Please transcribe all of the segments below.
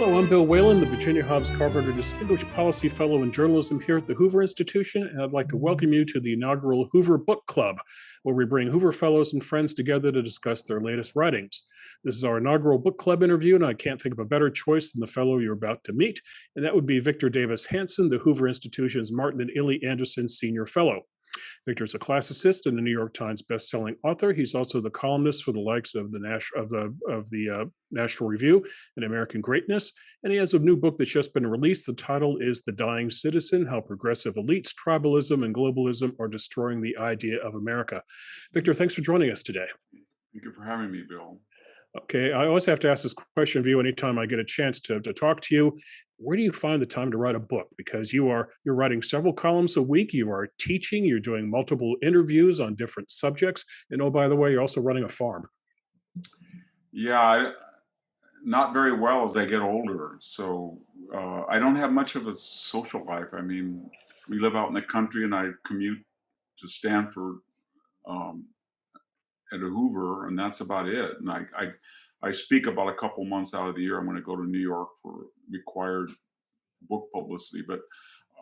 Hello, I'm Bill Whalen, the Virginia Hobbs Carpenter Distinguished Policy Fellow in Journalism here at the Hoover Institution, and I'd like to welcome you to the inaugural Hoover Book Club, where we bring Hoover Fellows and friends together to discuss their latest writings. This is our inaugural book club interview, and I can't think of a better choice than the fellow you're about to meet, and that would be Victor Davis Hanson, the Hoover Institution's Martin and Illy Anderson Senior Fellow. Victor's a classicist and a New York Times bestselling author. He's also the columnist for the likes of the National Review and American Greatness. And he has a new book that's just been released. The title is The Dying Citizen: How Progressive Elites, Tribalism, and Globalism Are Destroying the Idea of America. Victor, thanks for joining us today. Thank you for having me, Bill. Okay, I always have to ask this question of you anytime I get a chance to talk to you. Where do you find the time to write a book? Because you're writing several columns a week, you are teaching, you're doing multiple interviews on different subjects, and oh, by the way, you're also running a farm. Yeah, not very well as I get older. So I don't have much of a social life. I mean, we live out in the country and I commute to Stanford at a Hoover, and that's about it. And I speak about a couple months out of the year. I'm going to go to New York for required book publicity, but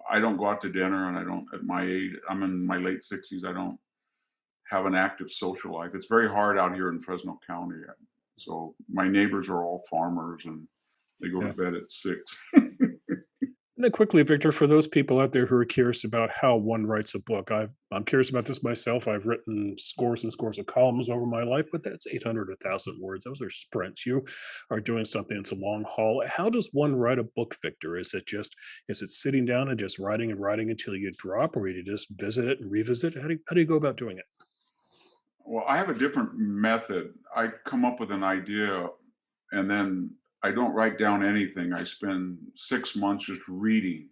I don't go out to dinner, and I don't, at my age, I'm in my late 60s, I don't have an active social life. It's very hard out here in Fresno County. So my neighbors are all farmers and they go to Yeah. bed at 6. And then quickly, Victor, for those people out there who are curious about how one writes a book, I'm curious about this myself. I've written scores and scores of columns over my life, but that's 800, 1,000 words. Those are sprints. You are doing something that's a long haul. How does one write a book, Victor? Is it sitting down and just writing and writing until you drop, or do you just visit it and revisit? How do you go about doing it? Well, I have a different method. I come up with an idea and then I don't write down anything. I spend 6 months just reading.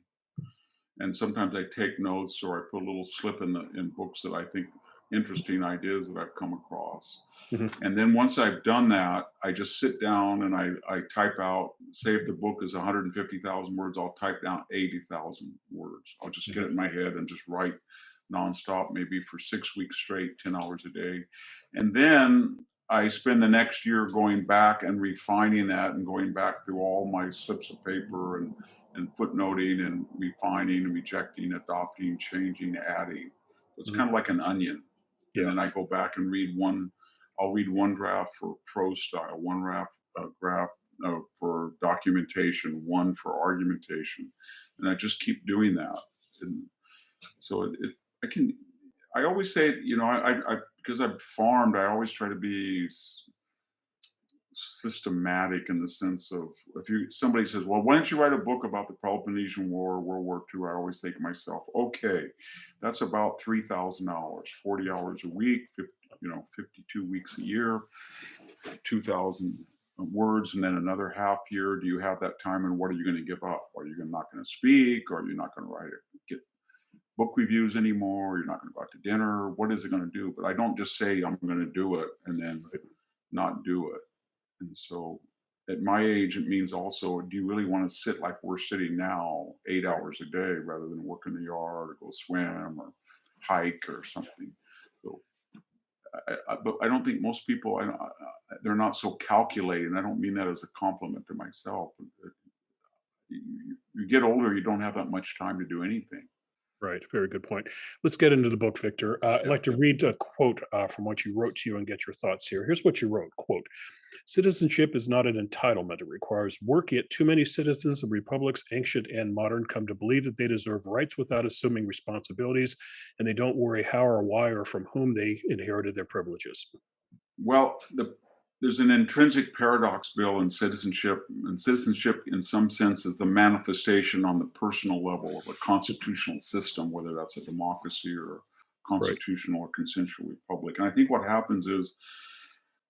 And sometimes I take notes or I put a little slip in books that I think interesting ideas that I've come across. Mhm. And then once I've done that, I just sit down and I type out, say if the book is 150,000 words, I'll type down 80,000 words. I'll just get Mhm. it in my head and just write nonstop, maybe for 6 weeks straight, 10 hours a day. And then I spend the next year going back and refining that and going back through all my slips of paper and footnoting and refining and rejecting, adopting, changing, adding. It's Mhm. kind of like an onion. And Yeah. then I go back and I'll read one draft for prose style, one draft for documentation, one for argumentation. And I just keep doing that. And so I can, I always say, because I've farmed, I always try to be systematic in the sense of if somebody says, well, why don't you write a book about the Peloponnesian War or World War II? I always think to myself, okay, that's about 3,000 hours, 40 hours a week, 52 weeks a year, 2,000 words, and then another half year. Do you have that time, and what are you going to give up? Are you not going to speak? Or are you not going to get book reviews anymore? You're not going to go out to dinner? What is it going to do? But I don't just say I'm going to do it and then not do it. And so at my age, it means also, do you really want to sit like we're sitting now, 8 hours a day, rather than work in the yard or go swim or hike or something? So, but I don't think most people, they're not so calculating. I don't mean that as a compliment to myself. You get older, you don't have that much time to do anything. Right. Very good point. Let's get into the book, Victor. I'd Yeah. like to read a quote from what you wrote to you and get your thoughts here. Here's what you wrote, quote, "Citizenship is not an entitlement. It requires work, yet too many citizens of republics, ancient and modern, come to believe that they deserve rights without assuming responsibilities, and they don't worry how or why or from whom they inherited their privileges." Well, there's an intrinsic paradox, Bill, in citizenship. And citizenship, in some sense, is the manifestation on the personal level of a constitutional system, whether that's a democracy or a Right. constitutional or consensual republic. And I think what happens is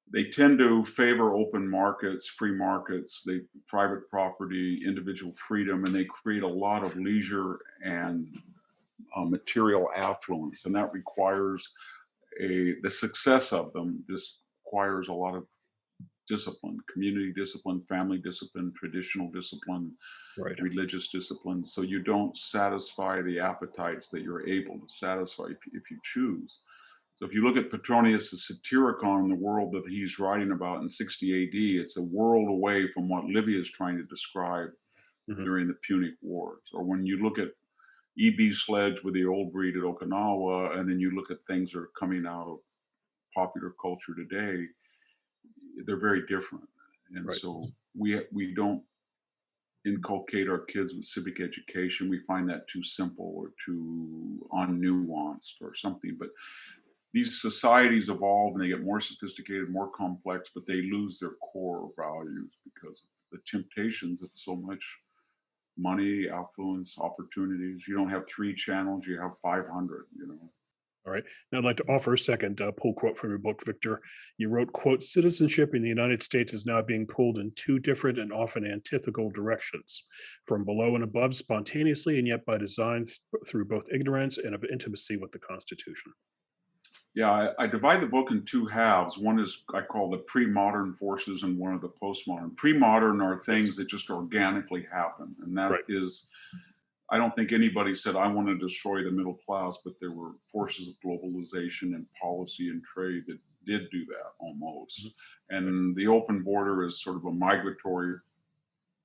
they tend to favor open markets, free markets, private property, individual freedom, and they create a lot of leisure and material affluence, and that requires the success of them. This requires a lot of discipline, community discipline, family discipline, traditional discipline, Right. religious discipline. So you don't satisfy the appetites that you're able to satisfy if you choose. So if you look at Petronius the Satyricon, the world that he's writing about in 60 AD, it's a world away from what Livy is trying to describe Mhm. during the Punic Wars. Or when you look at E.B. Sledge with the old breed at Okinawa, and then you look at things that are coming out of popular culture today, they're very different. And Right. so we don't inculcate our kids with civic education. We find that too simple or too unnuanced or something. But these societies evolve and they get more sophisticated, more complex, but they lose their core values because of the temptations of so much money, affluence, opportunities. You don't have three channels, you have 500, you know. All right. Now, I'd like to offer a second pull quote from your book, Victor. You wrote, quote, citizenship in the United States is now being pulled in two different and often antithetical directions, from below and above spontaneously and yet by design through both ignorance and of intimacy with the Constitution. Yeah, I divide the book in two halves. One is I call the pre-modern forces, and one of the postmodern. Pre-modern are Yes. things that just organically happen, and that Right. is, I don't think anybody said I want to destroy the middle class, but there were forces of globalization and policy and trade that did do that Mhm. almost. Right. And the open border is sort of a migratory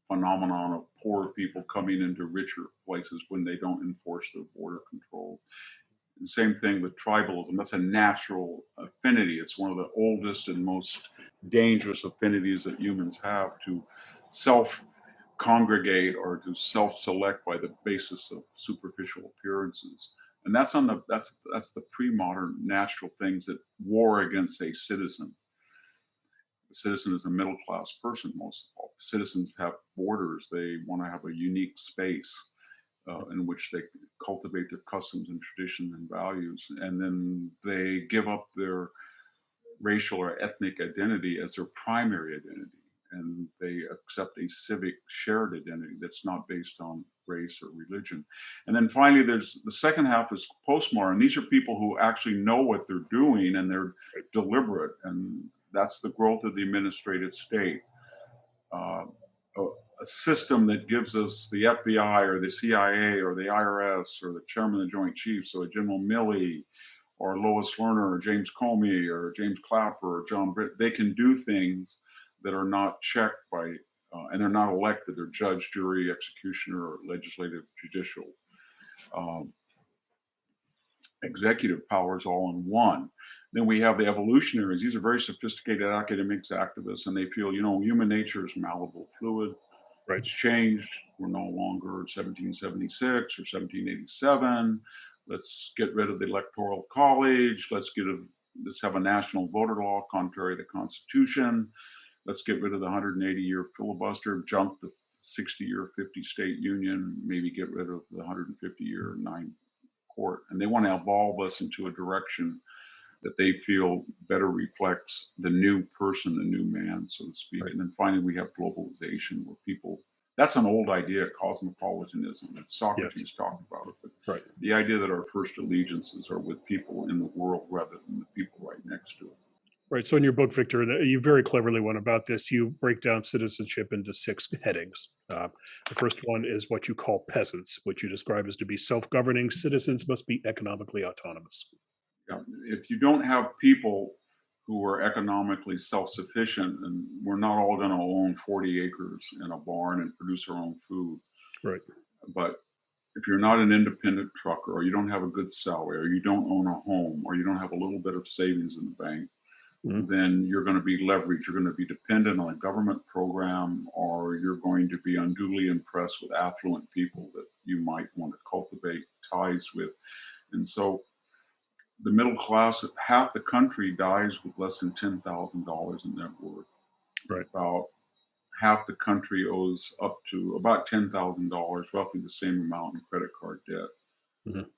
phenomenon of poor people coming into richer places when they don't enforce their border controls. And same thing with tribalism. That's a natural affinity. It's one of the oldest and most dangerous affinities that humans have to self congregate or to self select by the basis of superficial appearances. And that's the pre-modern natural things that war against a citizen. The citizen is a middle class person most of all. Citizens have borders. They want to have a unique space in which they cultivate their customs and traditions and values. And then they give up their racial or ethnic identity as their primary identity. And they accept a civic shared identity that's not based on race or religion. And then finally, there's the second half is postmodern. These are people who actually know what they're doing and they're Right. deliberate. And that's the growth of the administrative state. Uh, a system that gives us the FBI or the CIA or the IRS or the chairman of the Joint Chiefs, so a General Milley or Lois Lerner or James Comey or James Clapper or John Britt, they can do things that are not checked by, and they're not elected. They're judge, jury, executioner, or legislative, judicial, um, executive powers all in one. Then we have the evolutionaries. These are very sophisticated academics, activists, and they feel, human nature is malleable fluid. Right. It's changed. We're no longer 1776 or 1787. Let's get rid of the electoral college. Let's have a national voter law contrary to the Constitution. Let's get rid of the 180-year filibuster, jump the 60-year 50-state union, maybe get rid of the 150-year nine court. And they want to evolve us into a direction that they feel better reflects the new person, the new man, so to speak. Right. And then finally, we have globalization, where people, that's an old idea, cosmopolitanism, that Yes. Socrates talked about it. But Right. the idea that our first allegiances are with people in the world rather than the people right next to us. Right. So in your book, Victor, you very cleverly went about this. You break down citizenship into six headings. The first one is what you call peasants, which you describe as to be self governing. Citizens must be economically autonomous. If you don't have people who are economically self-sufficient, and we're not all going to own 40 acres in a barn and produce our own food, Right. but if you're not an independent trucker, or you don't have a good salary, or you don't own a home, or you don't have a little bit of savings in the bank, Mhm. then you're going to be leveraged. You're going to be dependent on a government program, or you're going to be unduly impressed with affluent people that you might want to cultivate ties with. And so the middle class, half the country dies with less than $10,000 in net worth. Right. About half the country owes up to about $10,000, roughly the same amount in credit card debt. Mhm.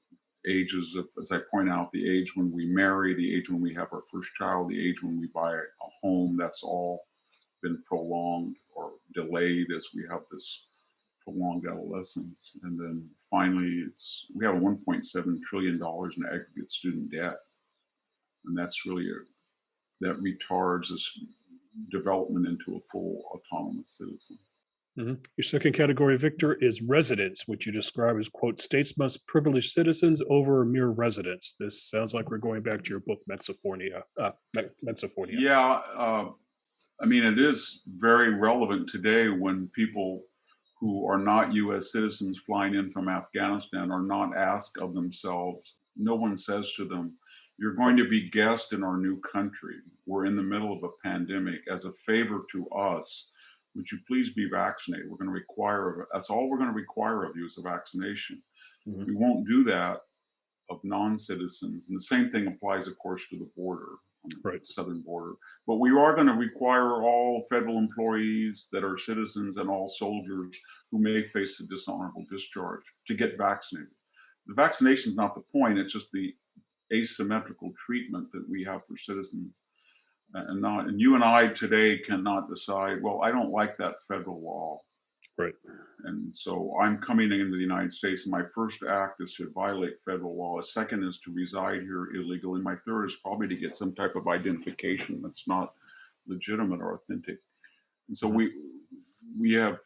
Ages of, as I point out, the age when we marry, the age when we have our first child, the age when we buy a home, that's all been prolonged or delayed as we have this prolonged adolescence. And then finally, we have $1.7 trillion in aggregate student debt. And that's really that retards this development into a full autonomous citizen. Your second category, Victor, is residents, which you describe as, quote, states must privilege citizens over mere residents. This sounds like we're going back to your book, Mexiphonia. Yeah, I mean, it is very relevant today when people who are not US citizens flying in from Afghanistan are not asked of themselves. No one says to them, you're going to be guests in our new country. We're in the middle of a pandemic. As a favor to us, would you please be vaccinated? We're going to require, that's all we're going to require of you is a vaccination. Mhm. We won't do that of non-citizens. And the same thing applies, of course, to the border, on the Right. southern border. But we are going to require all federal employees that are citizens and all soldiers who may face a dishonorable discharge to get vaccinated. The vaccination is not the point, it's just the asymmetrical treatment that we have for citizens. And you and I today cannot decide, well, I don't like that federal law. Right. And so I'm coming into the United States, and my first act is to violate federal law. A second is to reside here illegally. My third is probably to get some type of identification that's not legitimate or authentic. And so Mhm. we have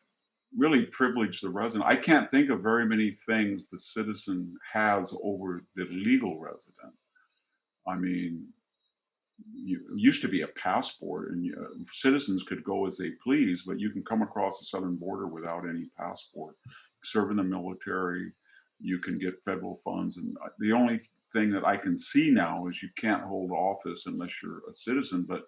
really privileged the resident. I can't think of very many things the citizen has over the legal resident. I mean, used to be a passport, and citizens could go as they please, but you can come across the southern border without any passport, serve in the military, you can get federal funds. And the only thing that I can see now is you can't hold office unless you're a citizen, but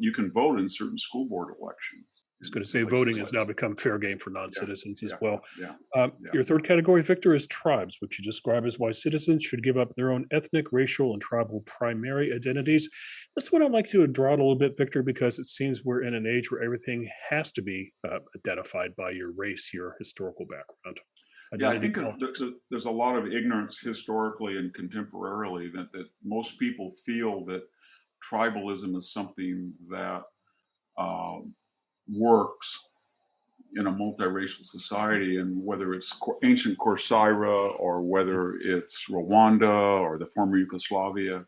you can vote in certain school board elections I was in going to say places voting like, has now become fair game for yeah, non-citizens as yeah, well. yeah, yeah. Your third category, Victor, is tribes, which you describe as why citizens should give up their own ethnic, racial, and tribal primary identities. This one I'd like to draw out a little bit, Victor, because it seems we're in an age where everything has to be identified by your race, your historical background, Yeah, I identity think politics. there's a lot of ignorance historically and contemporarily that most people feel that tribalism is something that um, works in a multiracial society, and whether it's ancient Corsaira or whether it's Rwanda or the former Yugoslavia,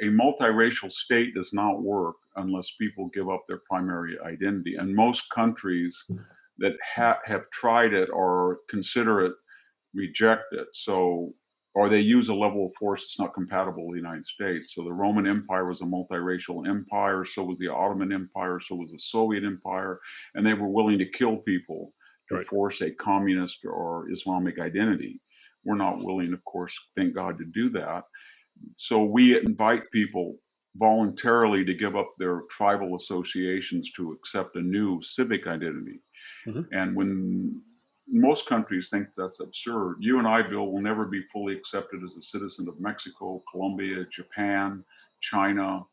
a multiracial state does not work unless people give up their primary identity. And most countries that have tried it or consider it reject it. So, or they use a level of force that's not compatible with the United States. So the Roman Empire was a multiracial empire, so was the Ottoman Empire, so was the Soviet Empire, and they were willing to kill people to Right. force a communist or Islamic identity. We're not willing, of course, thank God, to do that. So we invite people voluntarily to give up their tribal associations to accept a new civic identity. Mhm. And when most countries think that's absurd, you and I, Bill, will never be fully accepted as a citizen of Mexico, Colombia, Japan, China,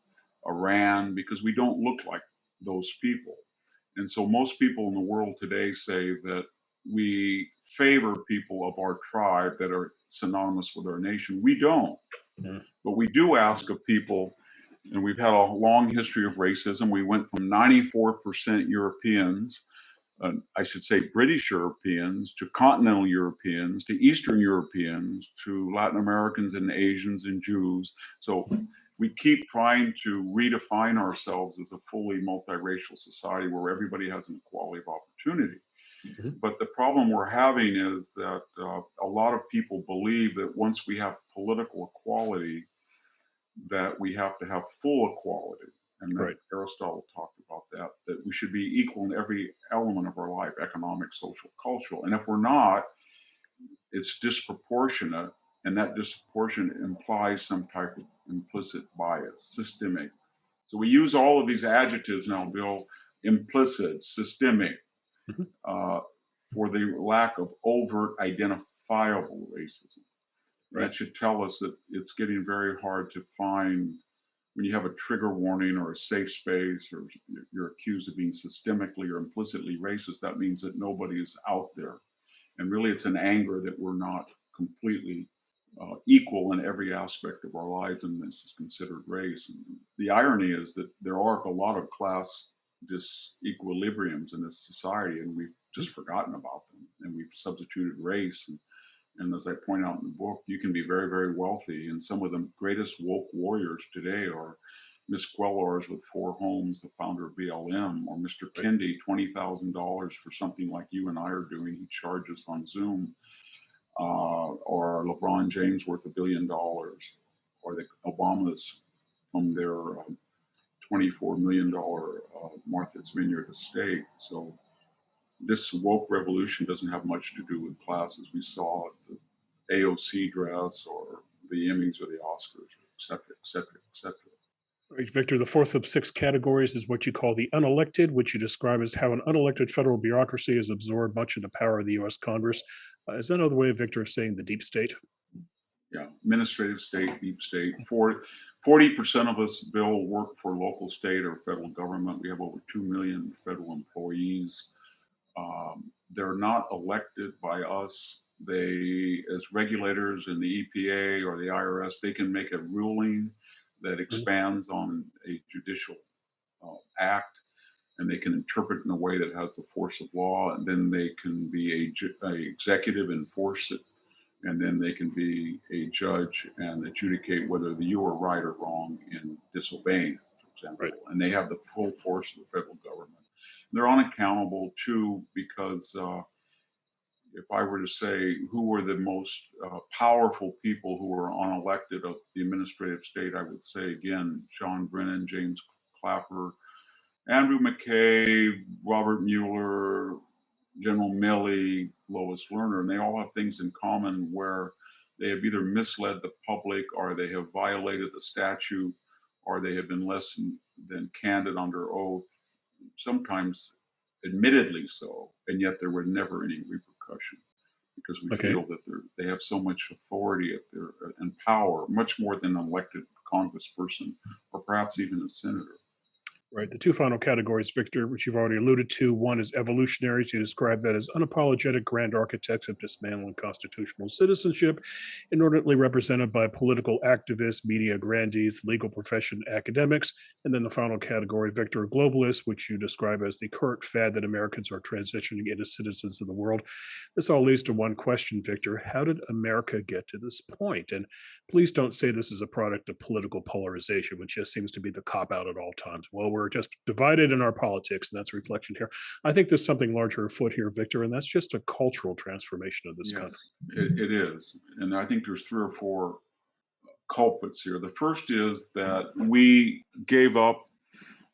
Iran, because we don't look like those people. And so most people in the world today say that we favor people of our tribe that are synonymous with our nation. We don't. Mhm. But we do ask of people, and we've had a long history of racism. We went from 94% Europeans, I should say British Europeans, to continental Europeans, to Eastern Europeans, to Latin Americans and Asians and Jews. So we keep trying to redefine ourselves as a fully multiracial society where everybody has an equality of opportunity. Mhm. But the problem we're having is that a lot of people believe that once we have political equality, that we have to have full equality, and that Right. Aristotle talked about that we should be equal in every element of our life, economic, social, cultural. And if we're not, it's disproportionate, and that disproportion implies some type of implicit bias, systemic. So we use all of these adjectives now, Bill: implicit, systemic, Mhm. uh, for the lack of overt identifiable racism. Right. That should tell us that it's getting very hard to find, when you have a trigger warning or a safe space, or you're accused of being systemically or implicitly racist, that means that nobody is out there. And really, it's an anger that we're not completely equal in every aspect of our lives, and this is considered race. And the irony is that there are a lot of class disequilibriums in this society, and we've just forgotten about them, and we've substituted race. And as I point out in the book, you can be very, very wealthy. And some of the greatest woke warriors today are Miss Gwellars with 4 homes, the founder of BLM, or Mr. Right. Kendi, $20,000 for something like you and I are doing. He charges on Zoom, or LeBron James worth $1 billion, or the Obamas from their $24 million Martha's Vineyard estate. So this woke revolution doesn't have much to do with class, as we saw at the AOC dress or the Emmys or the Oscars, et cetera, et cetera, et cetera. Right, Victor, the fourth of 6 categories is what you call the unelected, which you describe as how an unelected federal bureaucracy has absorbed much of the power of the US Congress. Is that another way, Victor, of saying the deep state? Yeah, administrative state, deep state. 40% of us, Bill, work for local, state, or federal government. We have over 2 million federal employees. They're not elected by us. They, as regulators in the EPA or the IRS, they can make a ruling that Mhm. expands on a judicial act, and they can interpret in a way that has the force of law, and then they can be a executive, enforce it, and then they can be a judge and adjudicate whether you are right or wrong in disobeying it, for example. Right. And they have the full force of the federal government. They're unaccountable too, because if I were to say who were the most powerful people who were unelected of the administrative state, I would say again, John Brennan, James Clapper, Andrew McCabe, Robert Mueller, General Milley, Lois Lerner, and they all have things in common where they have either misled the public, or they have violated the statute, or they have been less than candid under oath, sometimes admittedly so, and yet there were never any repercussion, because we Okay. feel that they have so much authority at their and power, much more than an elected congressperson or perhaps even a senator. Right. The two final categories, Victor, which you've already alluded to. One is evolutionaries. You describe that as unapologetic grand architects of dismantling constitutional citizenship, inordinately represented by political activists, media grandees, legal profession academics. And then the final category, Victor, globalists, which you describe as the current fad that Americans are transitioning into citizens of the world. This all leads to one question, Victor. How did America get to this point? And please don't say this is a product of political polarization, which just seems to be the cop out at all times. Well, we're just divided in our politics, and that's a reflection here. I think there's something larger afoot here, Victor, and that's just a cultural transformation of this country. Yes, it is. And I think there's 3 or 4 culprits here. The first is that we gave up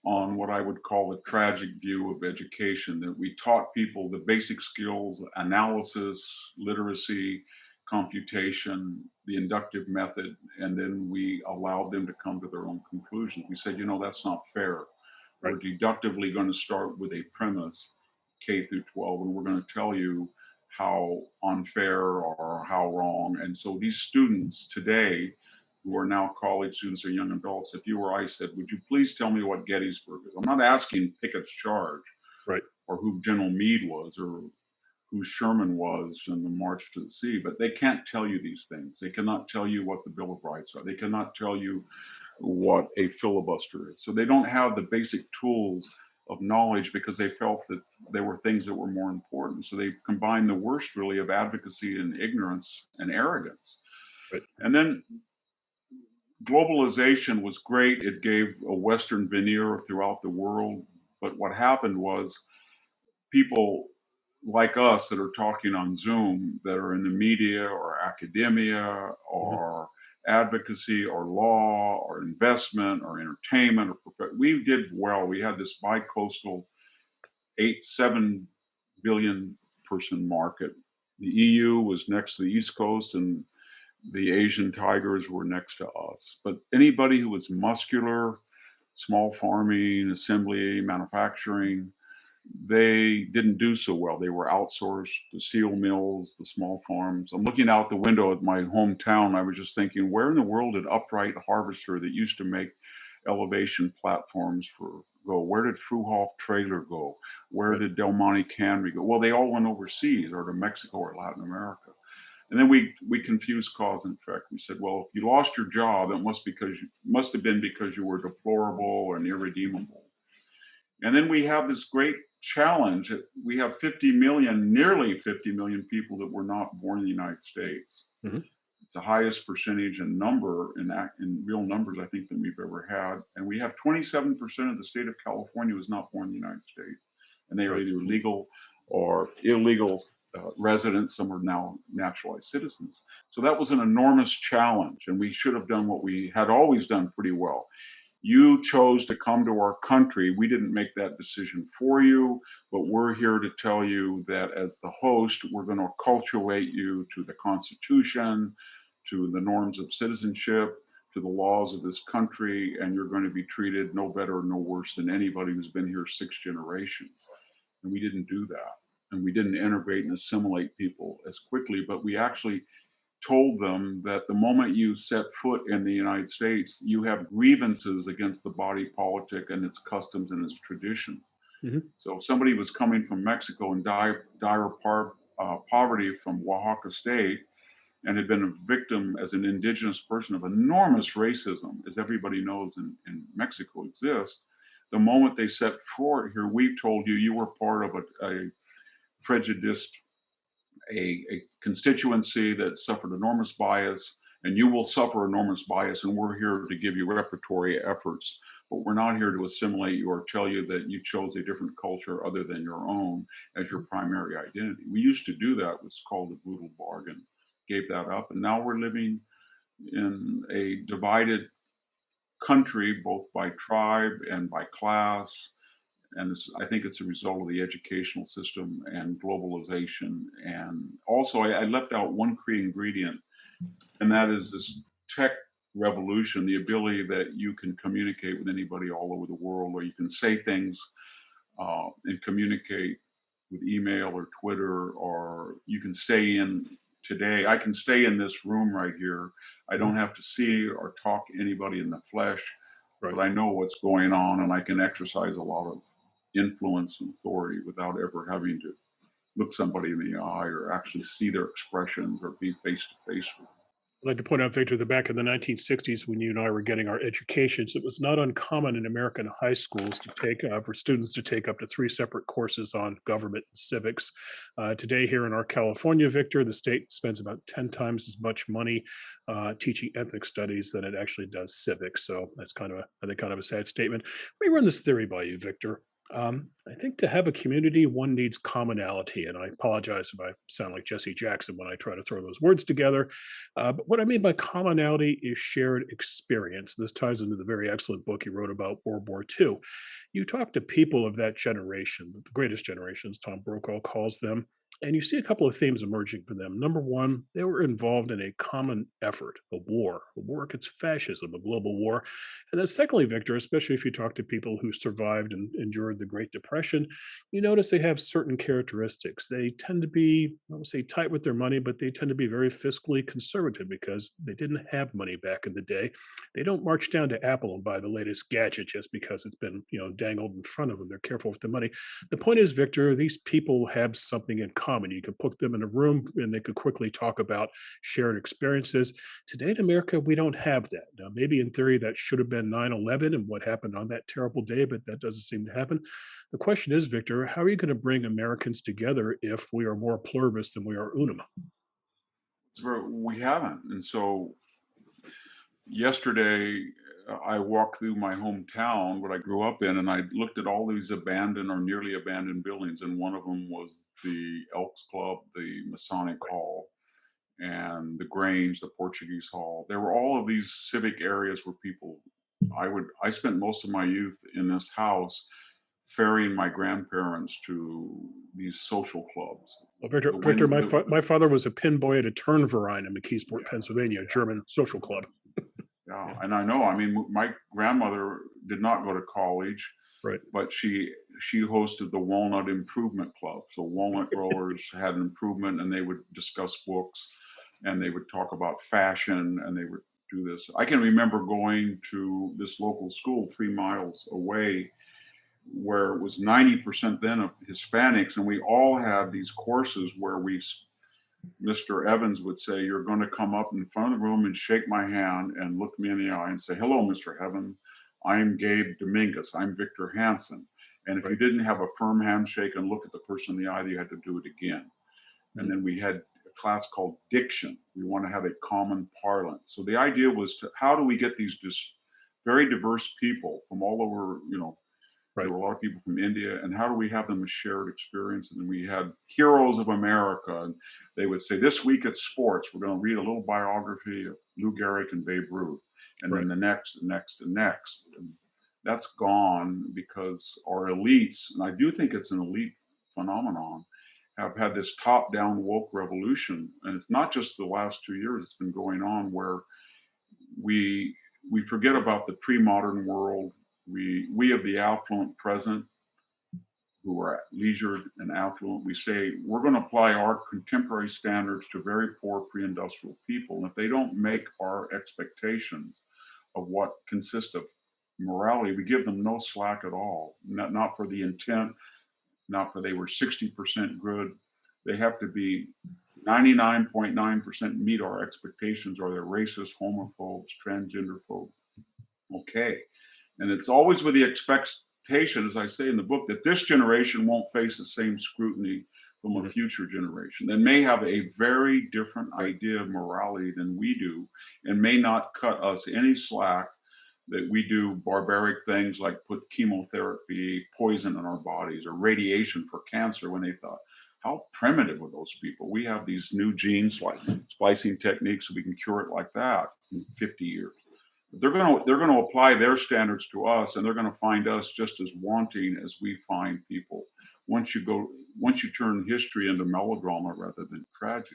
on what I would call the tragic view of education, that we taught people the basic skills, analysis, literacy, computation, the inductive method, and then we allowed them to come to their own conclusions. We said, that's not fair. Right. We're deductively going to start with a premise, K through 12, and we're going to tell you how unfair or how wrong. And so these students today, who are now college students or young adults, if you or I said, would you please tell me what Gettysburg is? I'm not asking Pickett's charge Right. or who General Meade was or who Sherman was in the March to the Sea, but they can't tell you these things. They cannot tell you what the Bill of Rights are. They cannot tell you what a filibuster is. So they don't have the basic tools of knowledge, because they felt that there were things that were more important. So they combined the worst, really, of advocacy and ignorance and arrogance. Right. And then globalization was great. It gave a Western veneer throughout the world. But what happened was people like us that are talking on Zoom, that are in the media or academia Mhm. or advocacy or law or investment or entertainment we did well. We had this bi-coastal 7 billion person market. The EU was next to the East Coast, and the Asian tigers were next to us. But anybody who was muscular, small farming, assembly, manufacturing, they didn't do so well. They were outsourced, the steel mills, the small farms. I'm looking out the window at my hometown. I was just thinking, where in the world did Upright Harvester, that used to make elevation platforms for, go? Where did Fruhoff Trailer go? Where Right. did Del Monte Cannery go? Well, they all went overseas or to Mexico or Latin America. And then we confused cause and effect. We said, well, if you lost your job, it must have been because you were deplorable and irredeemable. And then we have this great challenge. We have 50 million, nearly 50 million people that were not born in the United States. Mhm. It's the highest percentage in number, in real numbers, I think, than we've ever had. And we have 27% of the state of California was not born in the United States. And they are Right. either legal or illegal residents. Some are now naturalized citizens. So that was an enormous challenge. And we should have done what we had always done pretty well. You chose to come to our country. We didn't make that decision for you, but we're here to tell you that as the host, we're going to acculturate you to the Constitution, to the norms of citizenship, to the laws of this country, and you're going to be treated no better or no worse than anybody who's been here 6 generations. And we didn't do that. And we didn't integrate and assimilate people as quickly, but we actually told them that the moment you set foot in the United States, you have grievances against the body politic and its customs and its tradition. Hmm. So if somebody was coming from Mexico in dire poverty from Oaxaca State and had been a victim as an indigenous person of enormous racism, as everybody knows in Mexico exists, the moment they set foot here, we told you you were part of a prejudiced a constituency that suffered enormous bias, and you will suffer enormous bias, and we're here to give you repertory efforts. But we're not here to assimilate you or tell you that you chose a different culture other than your own as your primary identity. We used to do that. It's called the brutal bargain. Gave that up, and now we're living in a divided country, both by tribe and by class, and I think it's a result of the educational system and globalization. And also, I left out one key ingredient, and that is this tech revolution, the ability that you can communicate with anybody all over the world, or you can say things and communicate with email or Twitter, or you can stay in today. I can stay in this room right here. I don't have to see or talk to anybody in the flesh, Right. but I know what's going on, and I can exercise a lot of influence and authority without ever having to look somebody in the eye or actually see their expressions or be face to face with them. I'd like to point out, Victor, that back in the 1960s, when you and I were getting our educations, it was not uncommon in American high schools to take for students to take up to 3 separate courses on government and civics. Today, here in our California, Victor, the state spends about 10 times as much money teaching ethnic studies than it actually does civics. So that's kind of, I think, kind of a sad statement. Let me run this theory by you, Victor. I think to have a community, one needs commonality. And I apologize if I sound like Jesse Jackson when I try to throw those words together. But what I mean by commonality is shared experience. This ties into the very excellent book you wrote about World War II. You talk to people of that generation, the greatest generations, Tom Brokaw calls them, and you see a couple of themes emerging for them. Number one, they were involved in a common effort, a war against fascism, a global war. And then, secondly, Victor, especially if you talk to people who survived and endured the Great Depression, you notice they have certain characteristics. They tend to be, I won't say tight with their money, but they tend to be very fiscally conservative because they didn't have money back in the day. They don't march down to Apple and buy the latest gadget just because it's been, dangled in front of them. They're careful with the money. The point is, Victor, these people have something in common. You can put them in a room and they could quickly talk about shared experiences. Today in America, we don't have that. Now, maybe in theory that should have been 9/11 and what happened on that terrible day, but that doesn't seem to happen. The question is, Victor, how are you going to bring Americans together if we are more pluribus than we are unum? We haven't. And so yesterday, I walked through my hometown, what I grew up in, and I looked at all these abandoned or nearly abandoned buildings. And one of them was the Elks Club, the Masonic Hall, and the Grange, the Portuguese Hall. There were all of these civic areas where people, I spent most of my youth in this house ferrying my grandparents to these social clubs. Well, Victor, The Victor, winds, my father was a pin boy at a Turnverein in McKeesport, yeah, Pennsylvania, a German social club. yeah. And I know, I mean, my grandmother did not go to college, Right. but she hosted the Walnut Improvement Club. So walnut growers had an improvement, and they would discuss books, and they would talk about fashion, and they would do this. I can remember going to this local school 3 miles away, where it was 90% then of Hispanics, and we all had these courses where Mr. Evans would say, "You're going to come up in front of the room and shake my hand and look me in the eye and say, 'Hello, Mr. Evans. I'm Gabe Dominguez. I'm Victor Hanson.' And if you Right. didn't have a firm handshake and look at the person in the eye, you had to do it again." And Mhm. then we had class called diction. We want to have a common parlance. So the idea was to how do we get these just very diverse people from all over, there Right. were a lot of people from India, and how do we have them a shared experience? And then we had heroes of America, and they would say, this week at sports, we're going to read a little biography of Lou Gehrig and Babe Ruth, and Right. then the next, and next, and next. And that's gone because our elites, and I do think it's an elite phenomenon, have had this top-down woke revolution, and it's not just the last 2 years; it's been going on where we forget about the pre-modern world. We of the affluent present, who are leisured and affluent, we say we're going to apply our contemporary standards to very poor pre-industrial people. And if they don't make our expectations of what consists of morality, we give them no slack at all. Not for the intent, not for they were 60% good. They have to be 99.9% meet our expectations, or they're racist, homophobes, transgender phobes. Okay. And it's always with the expectation, as I say in the book, that this generation won't face the same scrutiny from a future generation. They may have a very different idea of morality than we do, and may not cut us any slack that we do barbaric things like put chemotherapy, poison in our bodies, or radiation for cancer, when they thought, how primitive were those people? We have these new genes like splicing techniques so we can cure it like that in 50 years. They're going to apply their standards to us, and they're going to find us just as wanting as we find people. Once you turn history into melodrama rather than tragedy.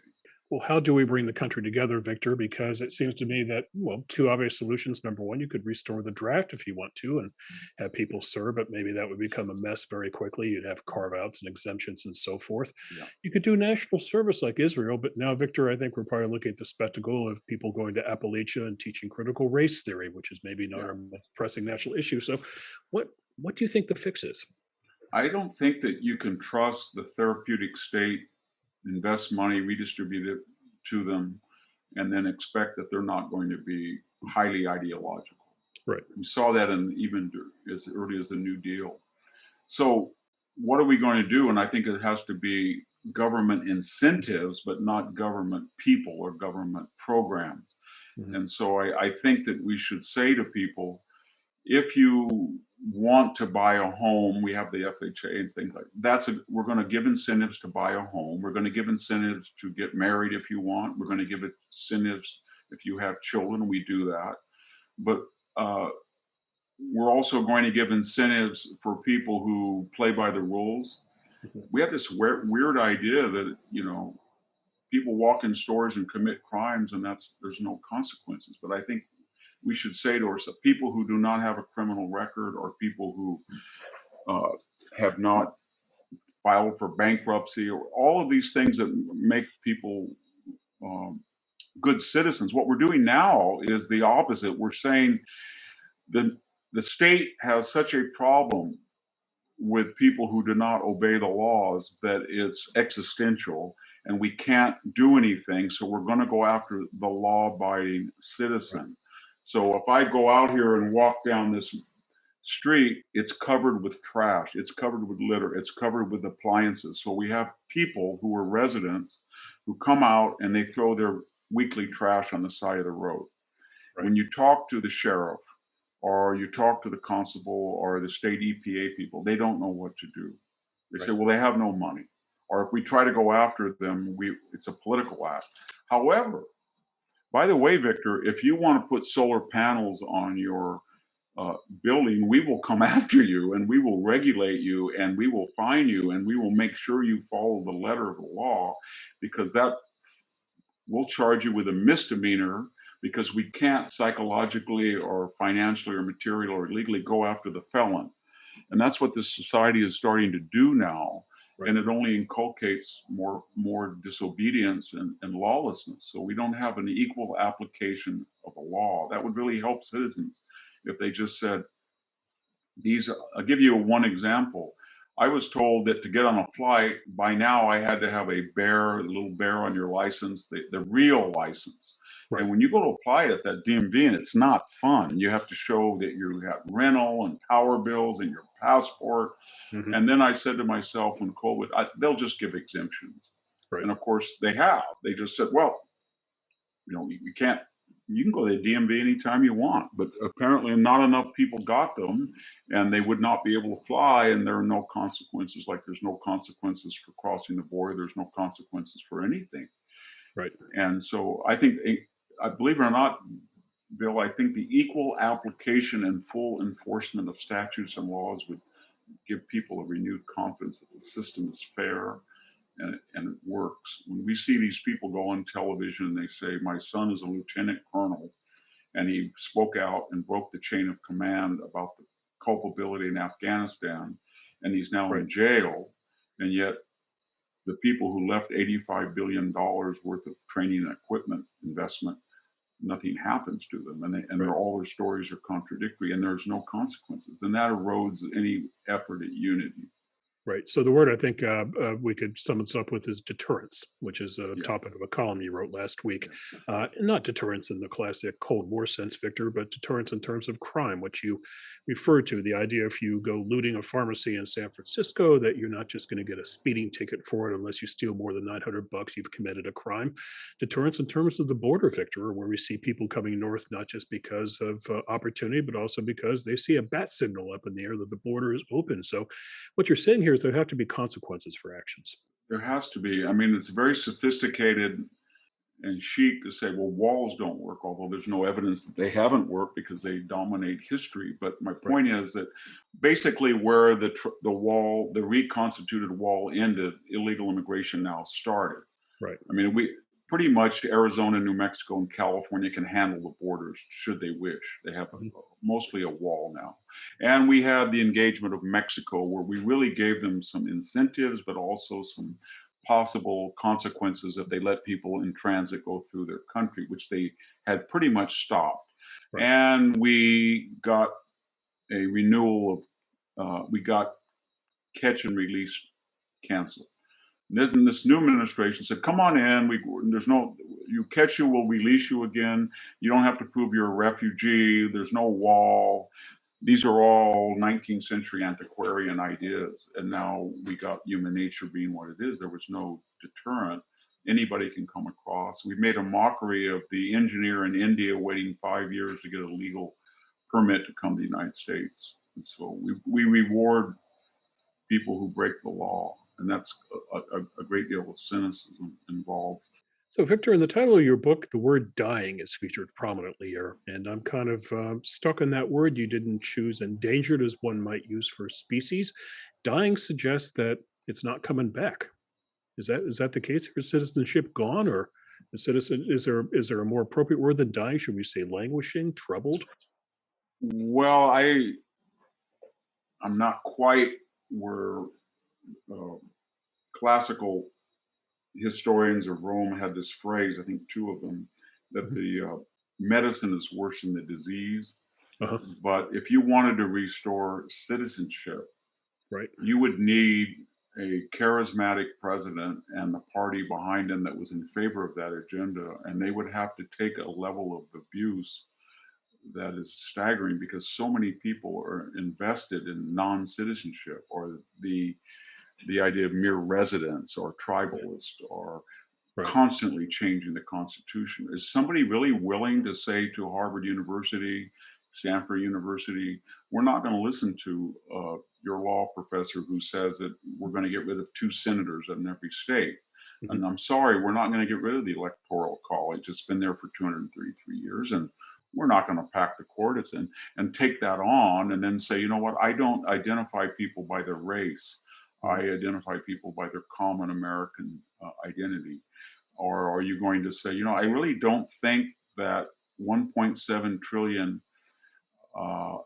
Well, how do we bring the country together, Victor? Because it seems to me that, well, two obvious solutions. Number one, you could restore the draft if you want to and have people serve, but maybe that would become a mess very quickly. You'd have carve outs and exemptions and so forth. Yeah. You could do national service like Israel, but now, Victor, I think we're probably looking at the spectacle of people going to Appalachia and teaching critical race theory, which is maybe not Yeah. our most pressing national issue. So, what do you think the fix is? I don't think that you can trust the therapeutic state, invest money, redistribute it to them, and then expect that they're not going to be highly ideological. Right. We saw that even as early as the New Deal. So what are we going to do? And I think it has to be government incentives, but not government people or government programs. Mhm. And so I think that we should say to people, if you want to buy a home, we have the FHA and things like we're going to give incentives to buy a home. We're going to give incentives to get married if you want. We're going to give incentives if you have children. We do that. But we're also going to give incentives for people who play by the rules. Mhm. We have this weird idea that, people walk in stores and commit crimes and there's no consequences. But I think we should say to ourselves, people who do not have a criminal record, or people who have not filed for bankruptcy, or all of these things that make people good citizens. What we're doing now is the opposite. We're saying that the state has such a problem with people who do not obey the laws that it's existential, and we can't do anything. So we're going to go after the law-abiding citizen. So if I go out here and walk down this street, it's covered with trash, it's covered with litter, it's covered with appliances. So we have people who are residents who come out and they throw their weekly trash on the side of the road. Right. When you talk to the sheriff, or you talk to the constable or the state EPA people, they don't know what to do. They say, well, they have no money. Or if we try to go after them, it's a political act. However, by the way, Victor, if you want to put solar panels on your building, we will come after you, and we will regulate you, and we will fine you, and we will make sure you follow the letter of the law, because that will charge you with a misdemeanor, because we can't psychologically or financially or materially or legally go after the felon. And that's what this society is starting to do now. Right. And it only inculcates more disobedience and lawlessness. So we don't have an equal application of the law. That would really help citizens if they just said, I'll give you one example. I was told that to get on a flight, by now I had to have a little bear on your license, the real license. Right. And when you go to apply it at that DMV, and it's not fun, you have to show that you have rental and power bills and your passport. Mhm. And then I said to myself, when COVID, they'll just give exemptions. Right. And of course, they have. They just said, well, you can't. You can go to the DMV anytime you want, but apparently not enough people got them, and they would not be able to fly. And there are no consequences. Like there's no consequences for crossing the border. There's no consequences for anything. Right. And so I think, I believe it or not, Bill, I think the equal application and full enforcement of statutes and laws would give people a renewed confidence that the system is fair and it works. When we see these people go on television and they say, my son is a lieutenant colonel, and he spoke out and broke the chain of command about the culpability in Afghanistan, and he's now Right. in jail, and yet the people who left $85 billion worth of training and equipment investment, nothing happens to them, and Right. all their stories are contradictory, and there's no consequences. Then that erodes any effort at unity. Right. So the word I think we could sum this up with is deterrence, which is a Yeah, topic of a column you wrote last week. yeah, Not deterrence in the classic Cold War sense, Victor, but deterrence in terms of crime, which you referred to. The idea if you go looting a pharmacy in San Francisco, that you're not just going to get a speeding ticket for it unless you steal more than $900, you've committed a crime. Deterrence in terms of the border, Victor, where we see people coming north not just because of opportunity, but also because they see a bat signal up in the air that the border is open. So what you're saying here is there have to be consequences for actions. there has to be. I mean, it's very sophisticated and chic to say, well, walls don't work, although there's no evidence that they haven't worked because they dominate history. But my Right. point is that basically where the wall, the reconstituted wall ended, illegal immigration now started. Right. I mean, we pretty much Arizona, New Mexico, and California can handle the borders should they wish. They have Mhm. mostly a wall now. And we had the engagement of Mexico where we really gave them some incentives, but also some possible consequences if they let people in transit go through their country, which they had pretty much stopped. Right. And we got a renewal we got catch and release canceled. This new administration said, "Come on in. There's no you catch you, we'll release you again. You don't have to prove you're a refugee. There's no wall." These are all 19th century antiquarian ideas, and now we got human nature being what it is. There was no deterrent. Anybody can come across. We made a mockery of the engineer in India waiting 5 years to get a legal permit to come to the United States. And so we reward people who break the law, and that's a great deal of cynicism involved. So, Victor, in the title of your book, the word dying is featured prominently here. And I'm kind of stuck on that word. You didn't choose endangered as one might use for species. Dying suggests that it's not coming back. Is that the case? Is citizenship gone, or is there a more appropriate word than dying? Should we say languishing, troubled? Well, I'm not quite where uh, classical historians of Rome had this phrase. I think two of them that Mhm. the medicine is worse than the disease. Uh-huh. But if you wanted to restore citizenship, Right. you would need a charismatic president and the party behind him that was in favor of that agenda. And they would have to take a level of abuse that is staggering because so many people are invested in non-citizenship or the idea of mere residence or tribalist or Right. constantly changing the Constitution. Is somebody really willing to say to Harvard University, Stanford University, we're not going to listen to your law professor who says that we're going to get rid of 2 senators in every state? Mhm. And I'm sorry, we're not going to get rid of the Electoral College. It's been there for 233 years, and we're not going to pack the court. And take that on, and then say, you know what? I don't identify people by their race. I Mhm. identify people by their common American identity. Or are you going to say, I really don't think that 1.7 trillion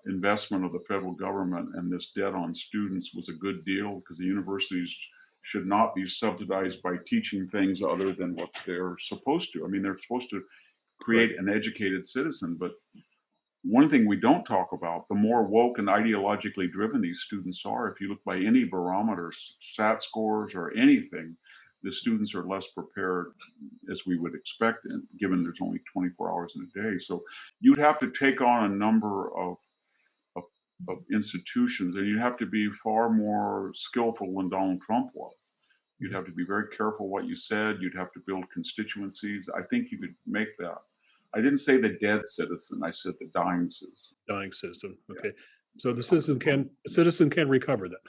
investment of the federal government and this debt on students was a good deal because the universities should not be subsidized by teaching things other than what they're supposed to. I mean, they're supposed to Right. create an educated citizen, but one thing we don't talk about, the more woke and ideologically driven these students are, if you look by any barometer, SAT scores or anything, the students are less prepared as we would expect, and given there's only 24 hours in a day. So you'd have to take on a number of, of institutions, and you'd have to be far more skillful than Donald Trump was. You'd have to be very careful what you said. You'd have to build constituencies. I think you could make that. I didn't say the dead citizen. I said the dying citizen. Dying citizen. Yeah, Okay. So the common folk. the citizen can recover that.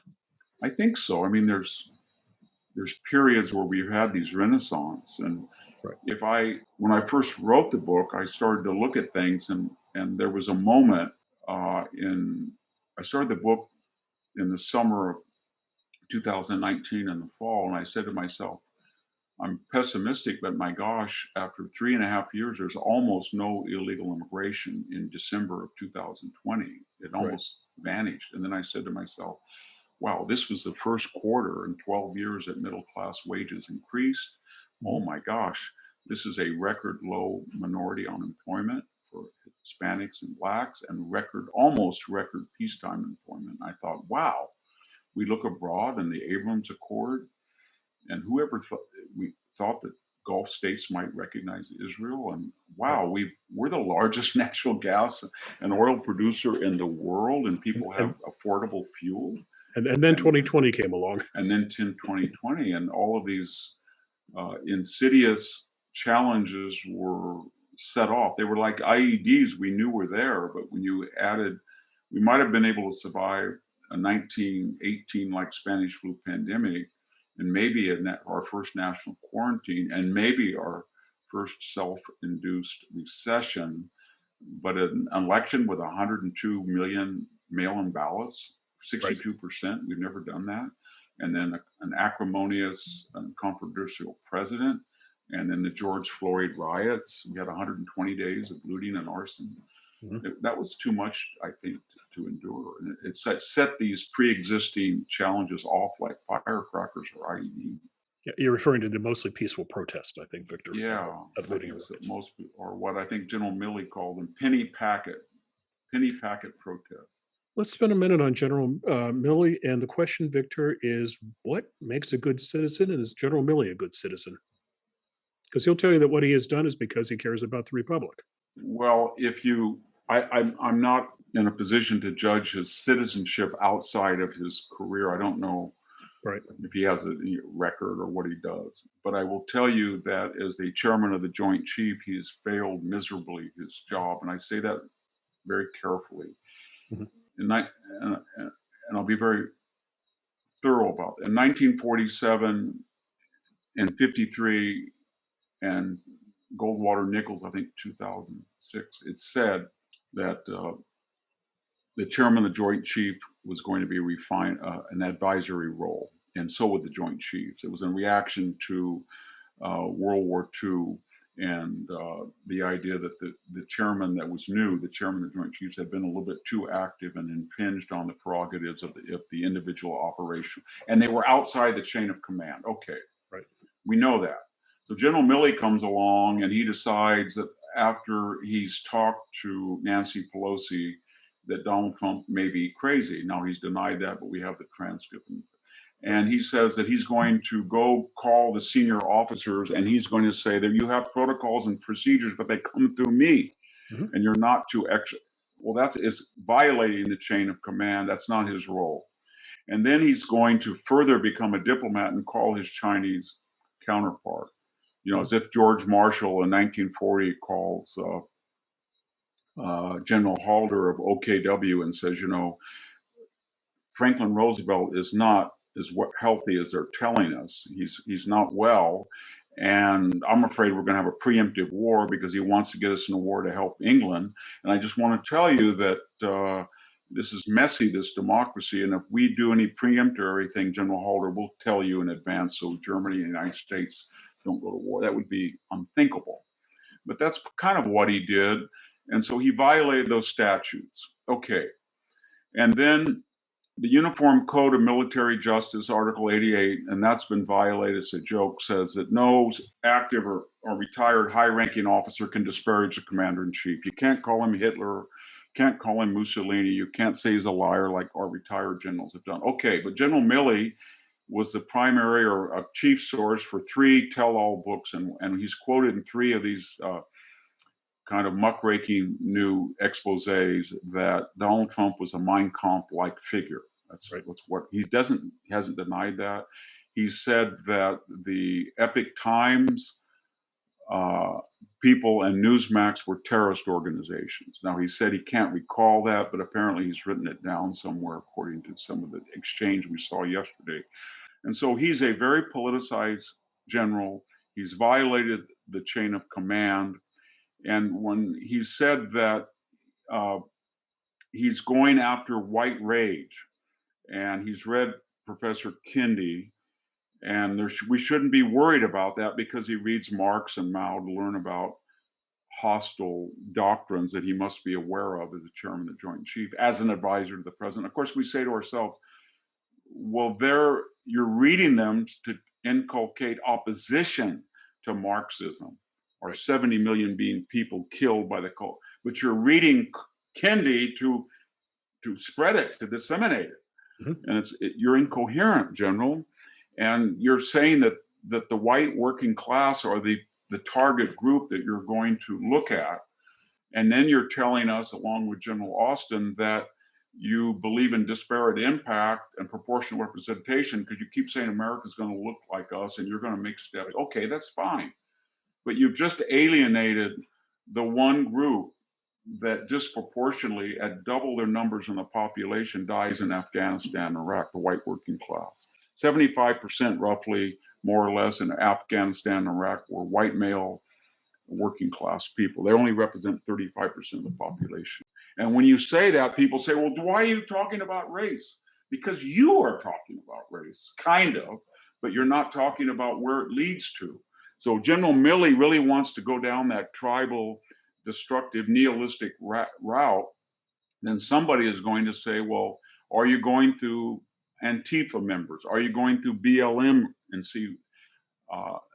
I think so. I mean, there's periods where we've had these renaissance, and Right. when I first wrote the book, I started to look at things, and there was a moment in I started the book in the summer of 2019 in the fall, and I said to myself, I'm pessimistic, but my gosh, after 3.5 years, there's almost no illegal immigration in December of 2020. It Right. almost vanished. And then I said to myself, wow, this was the first quarter in 12 years that middle class wages increased. Oh Mhm. my gosh, this is a record low minority unemployment for Hispanics and blacks, and almost record peacetime employment. I thought, wow, we look abroad and the Abrams Accord, and whoever we thought that Gulf states might recognize Israel, and Right. wow, we're the largest natural gas and oil producer in the world, and And people and have affordable fuel, and then and 2020 came along. and then 2020, and all of these insidious challenges were set off. They were like IEDs we knew were there, but when you added, we might have been able to survive a 1918 like Spanish flu pandemic, and maybe our first national quarantine, and maybe our first self-induced recession, but an election with 102 million mail-in ballots, Right. 62%. We've never done that. And then an acrimonious and controversial president. And then the George Floyd riots. We had 120 days of looting and arson. Mhm. That was too much, I think, to endure. And it set these pre-existing challenges off like firecrackers or IED. Yeah, you're referring to the mostly peaceful protest, I think, Victor, Yeah, of I looting think and so. riots. Most, or what I think General Milley called them, penny packet protests. Let's spend a minute on General Milley. And the question, Victor, is what makes a good citizen? And is General Milley a good citizen? Because he'll tell you that what he has done is because he cares about the republic. Well, I'm not in a position to judge his citizenship outside of his career. I don't know Right. if he has a record or what he does, but I will tell you that as the chairman of the Joint Chief, he has failed miserably his job, and I say that very carefully. Mhm. And and I'll be very thorough about it. In 1947 and 53 and Goldwater Nichols, I think 2006, it said that the chairman of the Joint Chief was going to be an advisory role, and so would the Joint Chiefs. It was in reaction to World War II and the idea that the chairman that was new, the chairman of the Joint Chiefs, had been a little bit too active and impinged on the prerogatives of the individual operation, and they were outside the chain of command. Okay, Right. we know that. So General Milley comes along and he decides that after he's talked to Nancy Pelosi that Donald Trump may be crazy. Now he's denied that, but we have the transcript. And he says that he's going to go call the senior officers and he's going to say that you have protocols and procedures, but they come through me Mhm. and you're not to well, it's violating the chain of command. That's not his role. And then he's going to further become a diplomat and call his Chinese counterpart. Mhm. As if George Marshall in 1940 calls General Halder of OKW and says, Franklin Roosevelt is not as healthy as they're telling us. He's not well, and I'm afraid we're going to have a preemptive war because he wants to get us in a war to help England. And I just want to tell you that this is messy, this democracy, and if we do any preemptory thing, General Halder will tell you in advance so Germany and the United States don't go to war. That would be unthinkable. But that's kind of what he did. And so he violated those statutes. Okay. And then the Uniform Code of Military Justice, Article 88, and that's been violated, it's a joke, says that no active or retired high-ranking officer can disparage the commander-in-chief. You can't call him Hitler, can't call him Mussolini, you can't say he's a liar like our retired generals have done. Okay, but General Milley was the primary or a chief source for 3 tell-all books, and he's quoted in 3 of these kind of muckraking new exposés that Donald Trump was a Mein Kampf-like figure. That's Right. what he hasn't denied that. He said that the Epic Times people and Newsmax were terrorist organizations. Now, he said he can't recall that, but apparently he's written it down somewhere according to some of the exchange we saw yesterday. And so he's a very politicized general. He's violated the chain of command. And when he said that he's going after white rage, and he's read Professor Kendi, and we shouldn't be worried about that because he reads Marx and Mao to learn about hostile doctrines that he must be aware of as a chairman of the Joint Chief, as an advisor to the president. Of course, we say to ourselves, well, you're reading them to inculcate opposition to Marxism, or 70 million being people killed by the cult, but you're reading Kendi to spread it, to disseminate it. Mm-hmm. And you're incoherent, General, and you're saying that the white working class are the target group that you're going to look at. And then you're telling us, along with General Austin, that you believe in disparate impact and proportional representation because you keep saying America's going to look like us and you're going to make steps. Okay, that's fine. But you've just alienated the one group that disproportionately, at double their numbers in the population, dies in Afghanistan and Iraq, the white working class. 75% roughly, more or less, in Afghanistan and Iraq were white male working class people. They only represent 35% of the population. And when you say that, people say, well, why are you talking about race? Because you are talking about race, kind of, but you're not talking about where it leads to. So General Milley really wants to go down that tribal, destructive, nihilistic route. Then somebody is going to say, well, are you going through Antifa members? Are you going through BLM and see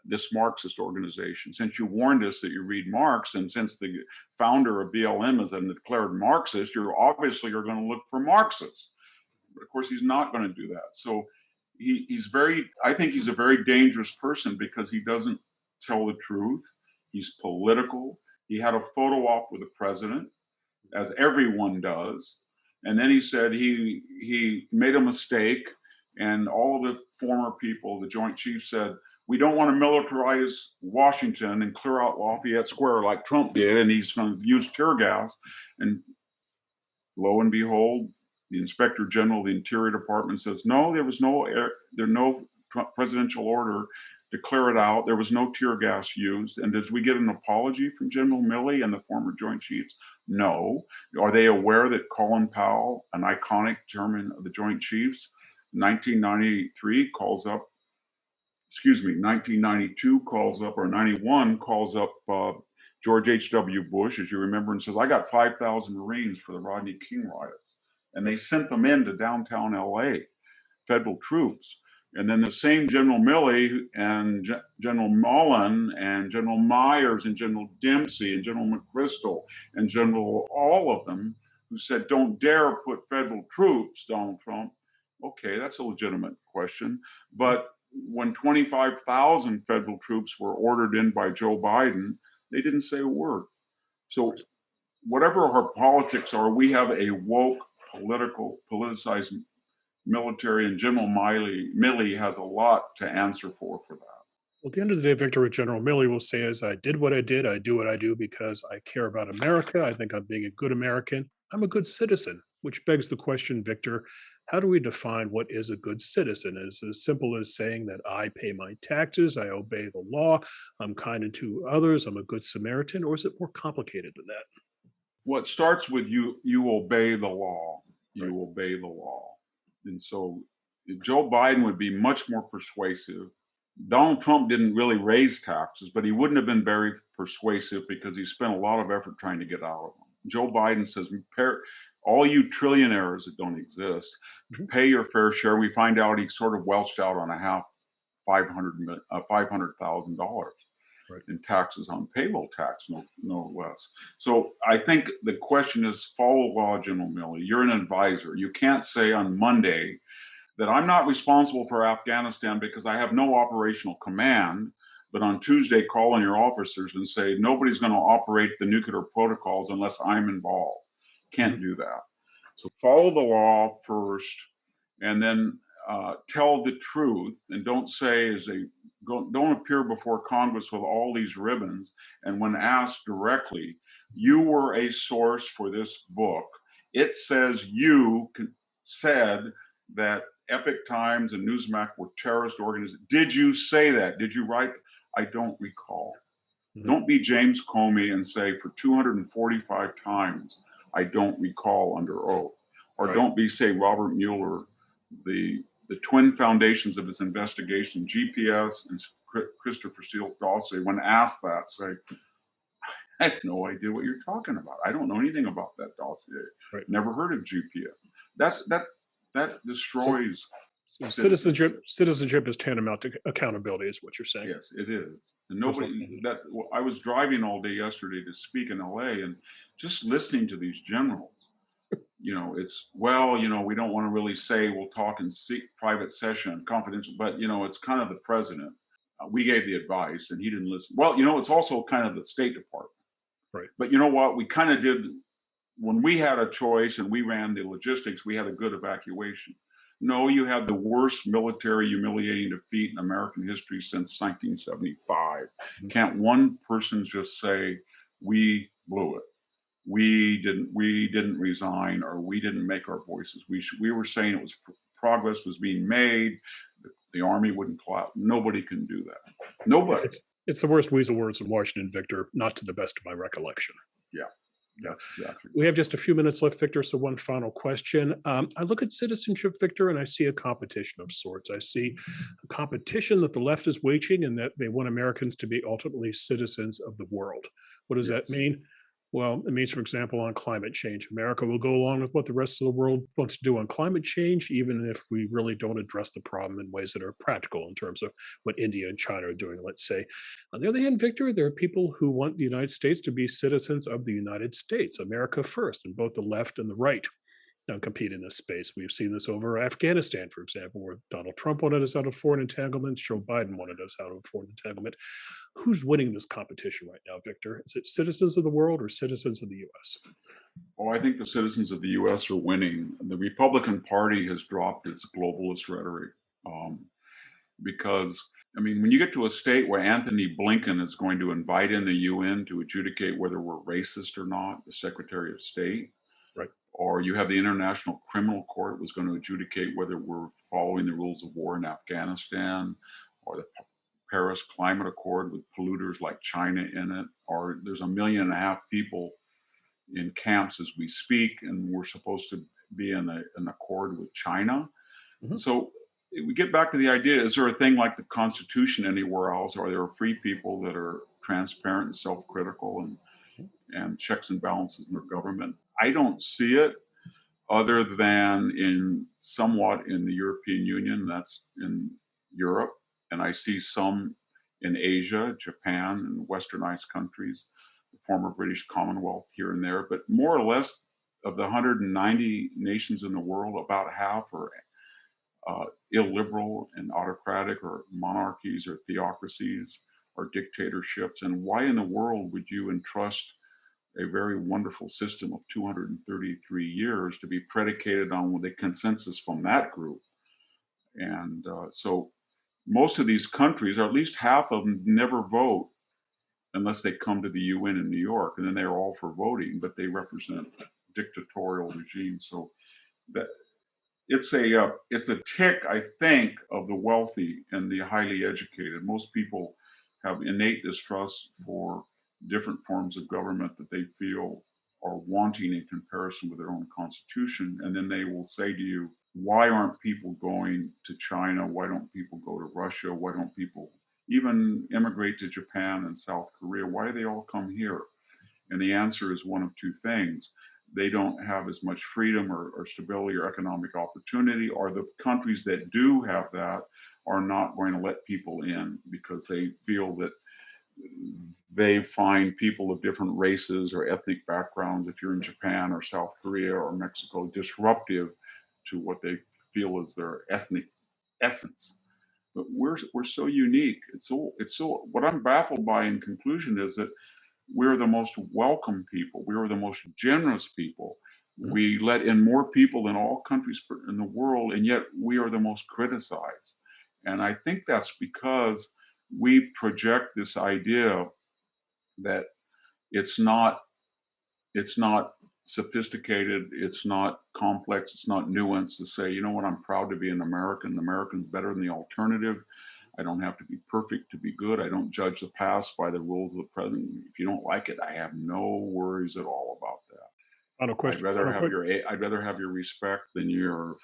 this Marxist organization? Since you warned us that you read Marx, and since the founder of BLM is a declared Marxist, you're obviously going to look for Marxists. But of course, he's not going to do that. So I think he's a very dangerous person because he doesn't tell the truth. He's political. He had a photo op with the president, as everyone does. And then he said he made a mistake, and all of the former people, the Joint Chiefs, said, we don't want to militarize Washington and clear out Lafayette Square like Trump did, and he's going to use tear gas. And lo and behold, the Inspector General of the Interior Department says, no, there was no presidential order to clear it out. There was no tear gas used. And did we get an apology from General Milley and the former Joint Chiefs? No. Are they aware that Colin Powell, an iconic chairman of the Joint Chiefs, 1992 calls up, or 91 calls up George H.W. Bush, as you remember, and says, I got 5,000 Marines for the Rodney King riots. And they sent them into downtown LA, federal troops. And then the same General Milley and General Mullen and General Myers and General Dempsey and General McChrystal and General all of them who said, don't dare put federal troops, Donald Trump. Okay, that's a legitimate question. But when 25,000 federal troops were ordered in by Joe Biden, they didn't say a word. So whatever our politics are, we have a woke, politicized military, and General Milley has a lot to answer for that. Well, at the end of the day, Victor, what General Milley will say is, I did what I did. I do what I do because I care about America. I think I'm being a good American. I'm a good citizen, which begs the question, Victor, how do we define what is a good citizen? Is it as simple as saying that I pay my taxes, I obey the law, I'm kind to others, I'm a good Samaritan, or is it more complicated than that? Well, it starts with you obey the law. You obey the law. And so Joe Biden would be much more persuasive. Donald Trump didn't really raise taxes, but he wouldn't have been very persuasive because he spent a lot of effort trying to get out of them. Joe Biden says, all you trillionaires that don't exist, pay your fair share. We find out he sort of welched out on a half $500,000 in taxes on payroll tax, no less. So I think the question is, follow law, General Milley. You're an advisor. You can't say on Monday that I'm not responsible for Afghanistan because I have no operational command, but on Tuesday call on your officers and say, nobody's going to operate the nuclear protocols unless I'm involved. Can't do that. So follow the law first, and then tell the truth, and don't say don't appear before Congress with all these ribbons. And when asked directly, you were a source for this book. It says said that Epic Times and Newsmax were terrorist organizations. Did you say that? Did you write? I don't recall. Mhm. Don't be James Comey and say for 245 times, I don't recall under oath. Or Right. don't be, say, Robert Mueller, the twin foundations of this investigation, GPS and Christopher Steele's dossier, when asked that, say, I have no idea what you're talking about. I don't know anything about that dossier. Right. Never heard of GPS. That destroys So citizenship. citizenship is tantamount to accountability, is what you're saying. Yes, it is. And Personal. nobody that I was driving all day yesterday to speak in LA, and just listening to these generals, it's, well, we don't want to really say, we'll talk in private session, confidential, but it's kind of the president. We gave the advice and he didn't listen. Well, it's also kind of the State Department. Right. But you know what? We kind of did, when we had a choice and we ran the logistics, we had a good evacuation. No, you had the worst military humiliating defeat in American history since 1975. Mhm. Can't one person just say, we blew it? We didn't resign, or we didn't make our voices. We were saying it was progress was being made. The army wouldn't collapse. Nobody can do that. Nobody. It's the worst weasel words in Washington, Victor, not to the best of my recollection. Yeah, Yeah. that's exactly We right. have just a few minutes left, Victor. So, one final question. I look at citizenship, Victor, and I see a competition of sorts. I see a competition that the left is waging and that they want Americans to be ultimately citizens of the world. What does that Yes. mean? Well, it means, for example, on climate change, America will go along with what the rest of the world wants to do on climate change, even if we really don't address the problem in ways that are practical in terms of what India and China are doing, let's say. On the other hand, Victor, there are people who want the United States to be citizens of the United States, America first, and both the left and the right compete in this space. We've seen this over Afghanistan, for example, where Donald Trump wanted us out of foreign entanglements, Joe Biden wanted us out of foreign entanglement. Who's winning this competition right now, Victor? Is it citizens of the world or citizens of the US? Oh, I think the citizens of the U.S. are winning. The Republican Party has dropped its globalist rhetoric. Um, because, I mean, when you get to a state where Anthony Blinken is going to invite in the UN to adjudicate whether we're racist or not, the Secretary of State, Right. or you have the International Criminal Court was going to adjudicate whether we're following the rules of war in Afghanistan, or the Paris Climate Accord with polluters like China in it, or there's 1.5 million people in camps as we speak, and we're supposed to be in an accord with China. Mhm. So we get back to the idea, is there a thing like the Constitution anywhere else? Are there free people that are transparent and self-critical, and checks and balances in their government? I don't see it, other than somewhat in the European Union, that's in Europe, and I see some in Asia, Japan, and westernized countries, the former British Commonwealth here and there, but more or less of the 190 nations in the world, about half are illiberal and autocratic, or monarchies, or theocracies, or dictatorships. And why in the world would you entrust a very wonderful system of 233 years to be predicated on the consensus from that group? And so most of these countries, or at least half of them, never vote unless they come to the UN in New York, and then they're all for voting, but they represent dictatorial regimes. So that it's a tick, I think, of the wealthy and the highly educated. Most people have innate distrust for different forms of government that they feel are wanting in comparison with their own constitution. And then they will say to you, why aren't people going to China? Why don't people go to Russia? Why don't people even immigrate to Japan and South Korea? Why do they all come here? And the answer is one of two things. They don't have as much freedom, or stability, or economic opportunity, or the countries that do have that are not going to let people in because they feel that they find people of different races or ethnic backgrounds, if you're in Japan or South Korea or Mexico, disruptive to what they feel is their ethnic essence. But we're so unique. It's so what I'm baffled by in conclusion is that we're the most welcome people. We are the most generous people. Mhm. We let in more people than all countries in the world, and yet we are the most criticized. And I think that's because we project this idea that it's not it's not sophisticated, it's not complex, it's not nuanced to say, you know what, I'm proud to be an American. American's better than the alternative. I don't have to be perfect to be good. I don't judge the past by the rules of the present. If you don't like it, I have no worries at all about that. Final I'd question. rather Final have quick. I'd rather have your respect than your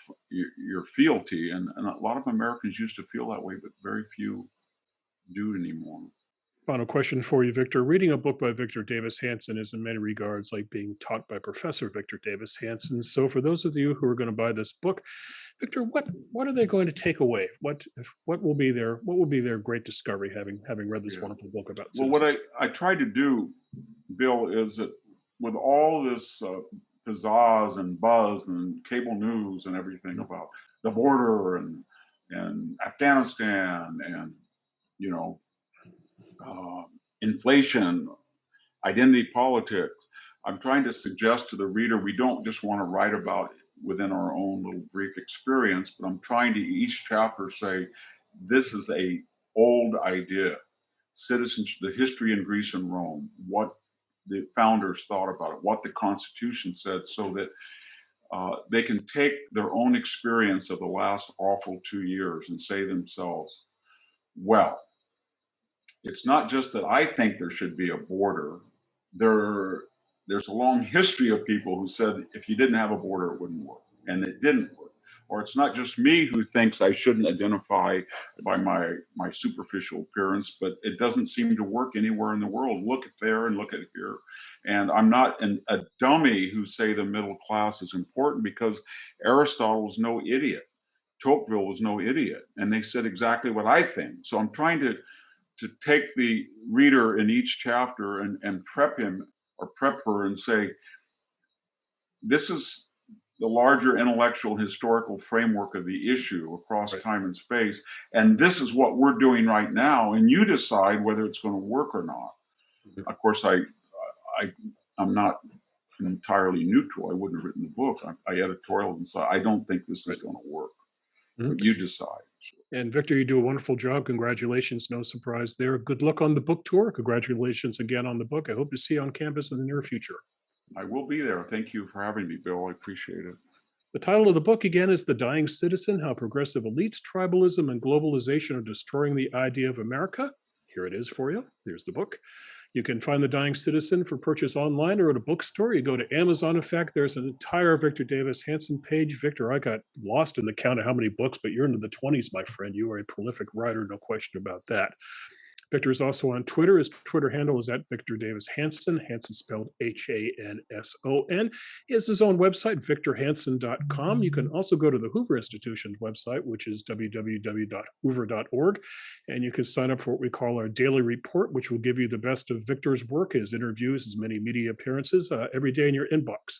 fealty. And a lot of Americans used to feel that way, but very few do anymore. Final question for you, Victor. Reading a book by Victor Davis Hanson is in many regards like being taught by Professor Victor Davis Hanson. So, for those of you who are going to buy this book, Victor, what are they going to take away? What will be their great discovery having read this Yeah. wonderful book about Well, what citizenship? I try to do, Bill, is that with all this pizzazz and buzz and cable news and everything Mhm. about the border and Afghanistan and you know uh, inflation, identity politics, I'm trying to suggest to the reader we don't just want to write about it within our own little brief experience, but I'm trying to each chapter say this is a old idea. Citizenship, the history in Greece and Rome, what the founders thought about it, what the Constitution said, so that they can take their own experience of the last awful 2 years and say to themselves, well, it's not just that I think there should be a border. There's a long history of people who said if you didn't have a border, it wouldn't work, and it didn't work. Or it's not just me who thinks I shouldn't identify by my superficial appearance, but it doesn't seem to work anywhere in the world. Look at there and look at here, and I'm not a dummy who say the middle class is important because Aristotle was no idiot. Tocqueville was no idiot, and they said exactly what I think. So I'm trying to take the reader in each chapter and prep him or prep her and say, this is the larger intellectual historical framework of the issue across Right. time and space. And this is what we're doing right now. And you decide whether it's going to work or not. Mhm. Of course, I I'm not entirely neutral. I wouldn't have written the book. I editorial and say, I don't think this is Right. going to work, Mhm. but you decide. And Victor, you do a wonderful job. Congratulations. No surprise there. Good luck on the book tour. Congratulations again on the book. I hope to see you on campus in the near future. I will be there. Thank you for having me, Bill. I appreciate it. The title of the book again is The Dying Citizen: How Progressive Elites, Tribalism, and Globalization Are Destroying the Idea of America. Here it is for you. Here's the book. You can find The Dying Citizen for purchase online or at a bookstore. You go to Amazon. In fact, there's an entire Victor Davis Hanson page. Victor, I got lost in the count of how many books, but you're into the 20s, my friend. You are a prolific writer, no question about that. Victor is also on Twitter. His Twitter handle is at Victor Davis Hanson, Hanson spelled Hanson. He has his own website, victorhanson.com. You can also go to the Hoover Institution's website, which is www.hoover.org. And you can sign up for what we call our daily report, which will give you the best of Victor's work, his interviews, his many media appearances every day in your inbox.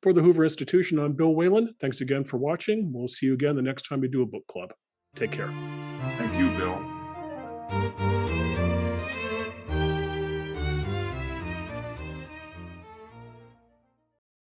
For the Hoover Institution, I'm Bill Whalen. Thanks again for watching. We'll see you again the next time we do a book club. Take care. Thank you, Bill.